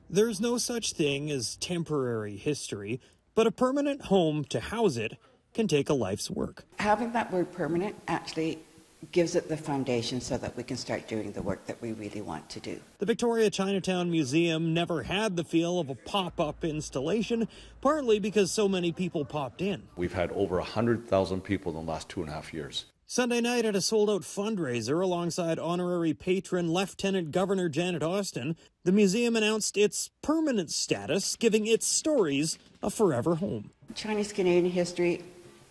There's no such thing as temporary history, but a permanent home to house it can take a life's work. Having that word permanent actually gives it the foundation so that we can start doing the work that we really want to do. The Victoria Chinatown Museum never had the feel of a pop-up installation, partly because so many people popped in. We've had over 100,000 people in the last 2.5 years. Sunday night at a sold-out fundraiser alongside honorary patron Lieutenant Governor Janet Austin, the museum announced its permanent status, giving its stories a forever home. Chinese-Canadian history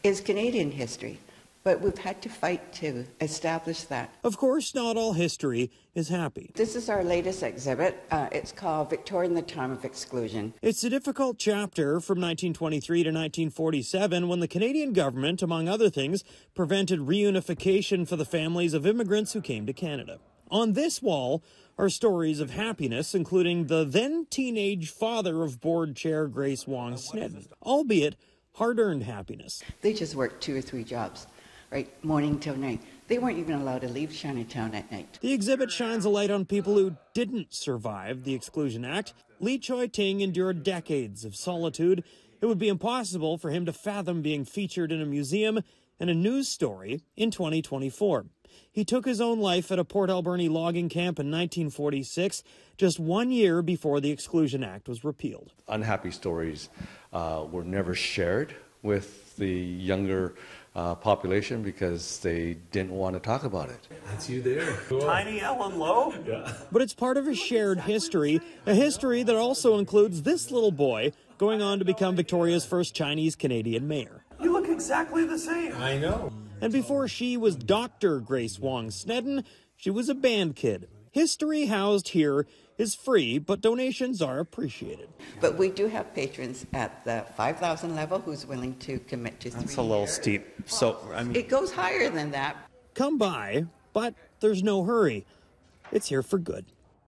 is Canadian history, but we've had to fight to establish that. Of course, not all history is happy. This is our latest exhibit. It's called Victoria in the Time of Exclusion. It's a difficult chapter from 1923 to 1947 when the Canadian government, among other things, prevented reunification for the families of immigrants who came to Canada. On this wall are stories of happiness, including the then-teenage father of board chair Grace Wong Snedden, albeit hard-earned happiness. They just worked 2 or 3 jobs, right, morning till night. They weren't even allowed to leave Chinatown at night. The exhibit shines a light on people who didn't survive the Exclusion Act. Lee Choi Ting endured decades of solitude. It would be impossible for him to fathom being featured in a museum and a news story in 2024. He took his own life at a Port Alberni logging camp in 1946, just 1 year before the Exclusion Act was repealed. Unhappy stories were never shared with the younger population because they didn't want to talk about it. That's you there. Cool. Tiny Ellen Lowe? Yeah. But it's part of a shared history, a history that also includes this little boy going on to become Victoria's first Chinese-Canadian mayor. You look exactly the same. I know. And before she was Dr. Grace Wong Snedden, she was a band kid. History housed here is free, but donations are appreciated. But we do have patrons at the 5,000 level who's willing to commit to 3 years. That's a little steep. So, I mean, It goes higher than that. Come by, but there's no hurry. It's here for good.